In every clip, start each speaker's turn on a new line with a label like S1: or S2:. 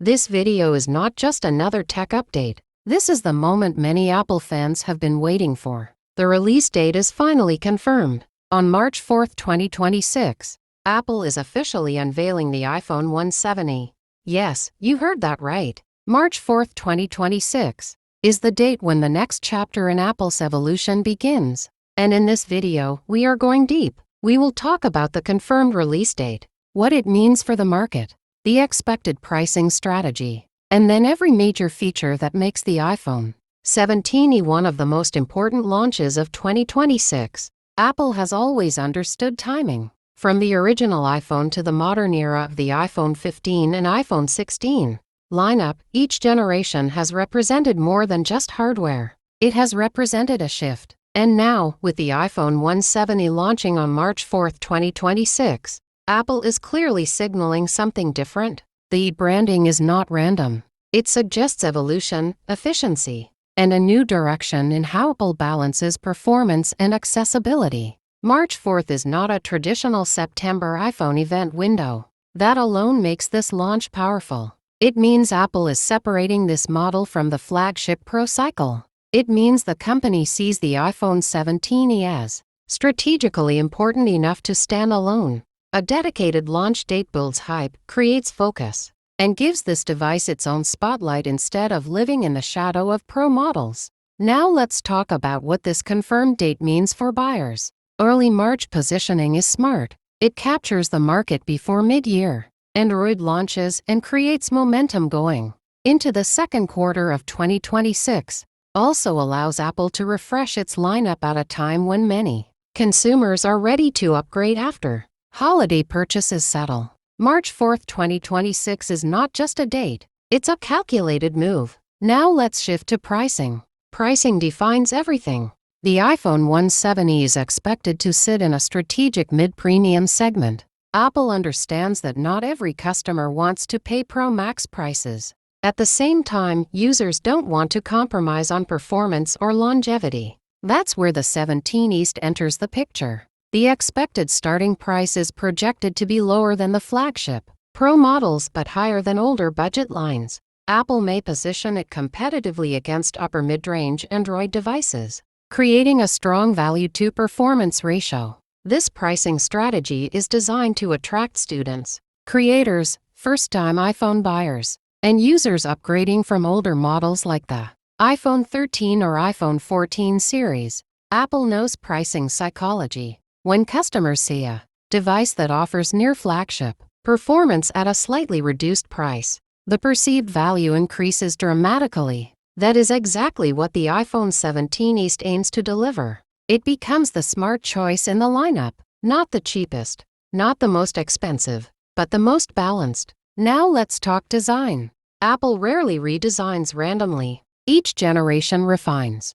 S1: This video is not just another tech update. This is the moment many Apple fans have been waiting for. The release date is finally confirmed. On March 4, 2026, Apple is officially unveiling the iPhone 170. Yes, you heard that right. March 4, 2026 is the date when the next chapter in Apple's evolution begins. And in this video, we are going deep. We will talk about the confirmed release date, what it means for the market, the expected pricing strategy, and then every major feature that makes the iPhone 17 one of the most important launches of 2026. Apple has always understood timing. From the original iPhone to the modern era of the iPhone 15 and iPhone 16 lineup, each generation has represented more than just hardware. It has represented a shift. And now, with the iPhone 170 launching on March 4, 2026, Apple is clearly signaling something different. The branding is not random. It suggests evolution, efficiency, and a new direction in how Apple balances performance and accessibility. March 4th is not a traditional September iPhone event window. That alone makes this launch powerful. It means Apple is separating this model from the flagship Pro cycle. It means the company sees the iPhone 17 as strategically important enough to stand alone. A dedicated launch date builds hype, creates focus, and gives this device its own spotlight instead of living in the shadow of Pro models. Now let's talk about what this confirmed date means for buyers. Early March positioning is smart. It captures the market before mid-year. Android launches and creates momentum going into the second quarter of 2026. Also allows Apple to refresh its lineup at a time when many consumers are ready to upgrade after holiday purchases settle. March 4, 2026 is not just a date, it's a calculated move. Now let's shift to pricing. Pricing defines everything. The iPhone 170 is expected to sit in a strategic mid-premium segment. Apple understands that not every customer wants to pay Pro Max prices. At the same time, users don't want to compromise on performance or longevity. That's where the 17 East enters the picture. The expected starting price is projected to be lower than the flagship Pro models but higher than older budget lines. Apple may position it competitively against upper mid-range Android devices, creating a strong value-to-performance ratio. This pricing strategy is designed to attract students, creators, first-time iPhone buyers, and users upgrading from older models like the iPhone 13 or iPhone 14 series. Apple knows pricing psychology. When customers see a device that offers near-flagship performance at a slightly reduced price, the perceived value increases dramatically. That is exactly what the iPhone 17 East aims to deliver. It becomes the smart choice in the lineup, not the cheapest, not the most expensive, but the most balanced. Now let's talk design. Apple rarely redesigns randomly. Each generation refines.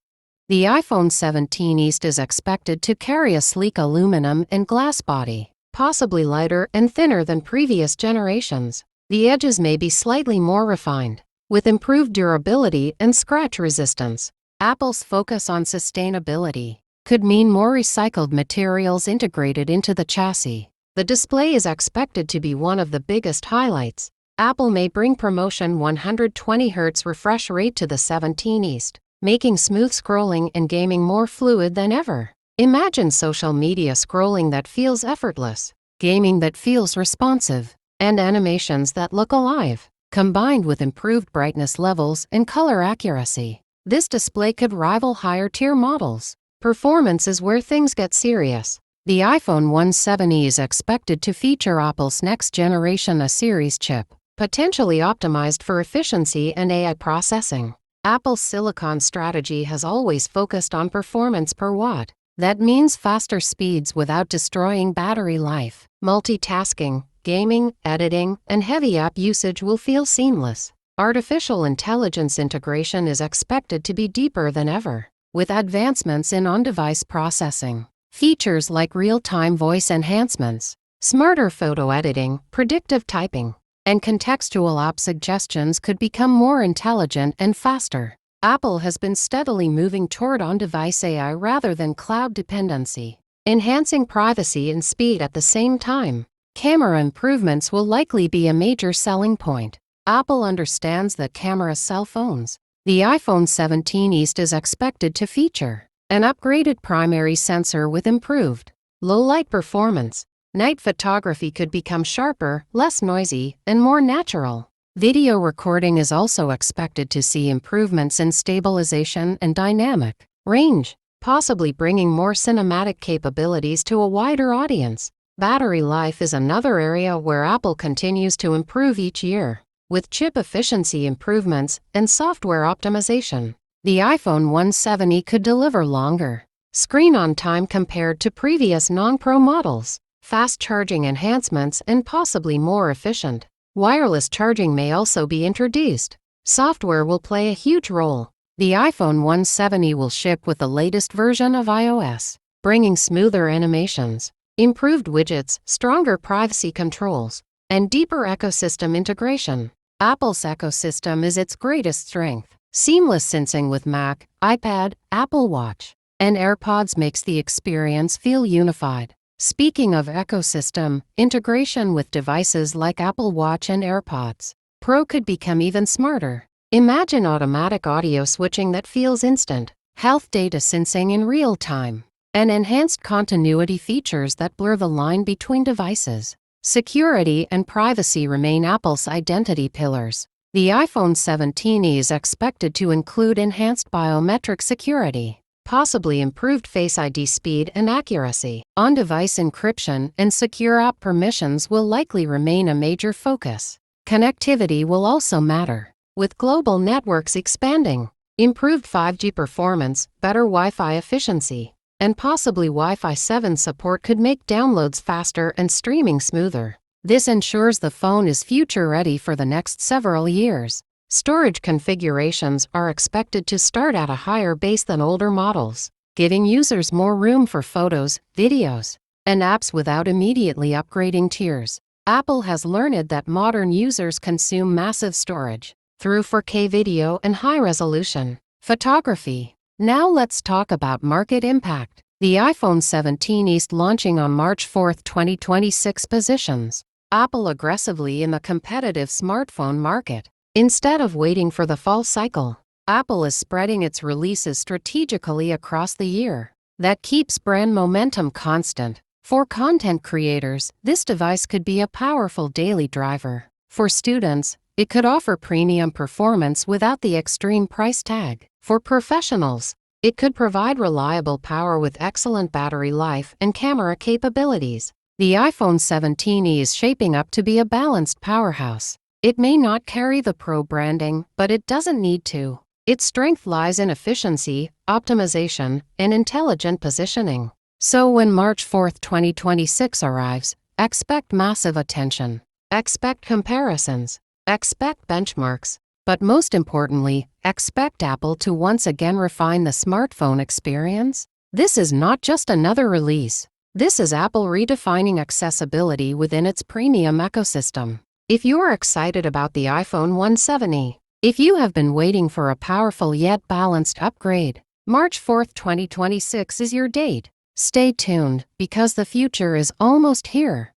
S1: The iPhone 17 East is expected to carry a sleek aluminum and glass body, possibly lighter and thinner than previous generations. The edges may be slightly more refined, with improved durability and scratch resistance. Apple's focus on sustainability could mean more recycled materials integrated into the chassis. The display is expected to be one of the biggest highlights. Apple may bring promotion 120Hz refresh rate to the 17 East, making smooth scrolling and gaming more fluid than ever. Imagine social media scrolling that feels effortless, gaming that feels responsive, and animations that look alive, combined with improved brightness levels and color accuracy. This display could rival higher-tier models. Performance is where things get serious. The iPhone 170 is expected to feature Apple's next-generation A-series chip, potentially optimized for efficiency and AI processing. Apple's silicon strategy has always focused on performance per watt. That means faster speeds without destroying battery life. Multitasking, gaming, editing, and heavy app usage will feel seamless. Artificial intelligence integration is expected to be deeper than ever, with advancements in on-device processing. Features like real-time voice enhancements, smarter photo editing, predictive typing, and contextual app suggestions could become more intelligent and faster. Apple has been steadily moving toward on-device AI rather than cloud dependency, enhancing privacy and speed at the same time. Camera improvements will likely be a major selling point. Apple understands that camera cell phones. The iPhone 17 is expected to feature an upgraded primary sensor with improved low-light performance. Night photography could become sharper, less noisy, and more natural. Video recording is also expected to see improvements in stabilization and dynamic range, possibly bringing more cinematic capabilities to a wider audience. Battery life is another area where Apple continues to improve each year. With chip efficiency improvements and software optimization, the iPhone 17 could deliver longer screen-on time compared to previous non-Pro models, fast charging enhancements, and possibly more efficient wireless charging may also be introduced. Software will play a huge role. The iPhone 17 will ship with the latest version of iOS, bringing smoother animations, improved widgets, stronger privacy controls, and deeper ecosystem integration. Apple's ecosystem is its greatest strength. Seamless syncing with Mac, iPad, Apple Watch, and AirPods makes the experience feel unified. Speaking of ecosystem, integration with devices like Apple Watch and AirPods Pro could become even smarter. Imagine automatic audio switching that feels instant, health data syncing in real time, and enhanced continuity features that blur the line between devices. Security and privacy remain Apple's identity pillars. The iPhone 17 is expected to include enhanced biometric security, possibly improved Face ID speed and accuracy. On-device encryption and secure app permissions will likely remain a major focus. Connectivity will also matter, with global networks expanding. Improved 5G performance, better Wi-Fi efficiency, and possibly Wi-Fi 7 support could make downloads faster and streaming smoother. This ensures the phone is future-ready for the next several years. Storage configurations are expected to start at a higher base than older models, giving users more room for photos, videos, and apps without immediately upgrading tiers. Apple has learned that modern users consume massive storage through 4K video and high-resolution photography. Now let's talk about market impact. The iPhone 17 is launching on March 4, 2026 positions Apple aggressively in the competitive smartphone market. Instead of waiting for the fall cycle, Apple is spreading its releases strategically across the year. That keeps brand momentum constant. For content creators, this device could be a powerful daily driver. For students, it could offer premium performance without the extreme price tag. For professionals, it could provide reliable power with excellent battery life and camera capabilities. The iPhone 17 is shaping up to be a balanced powerhouse. It may not carry the Pro branding, but it doesn't need to. Its strength lies in efficiency, optimization, and intelligent positioning. So when March 4, 2026 arrives, expect massive attention. Expect comparisons. Expect benchmarks. But most importantly, expect Apple to once again refine the smartphone experience. This is not just another release. This is Apple redefining accessibility within its premium ecosystem. If you're excited about the iPhone 17, if you have been waiting for a powerful yet balanced upgrade, March 4, 2026 is your date. Stay tuned, because the future is almost here.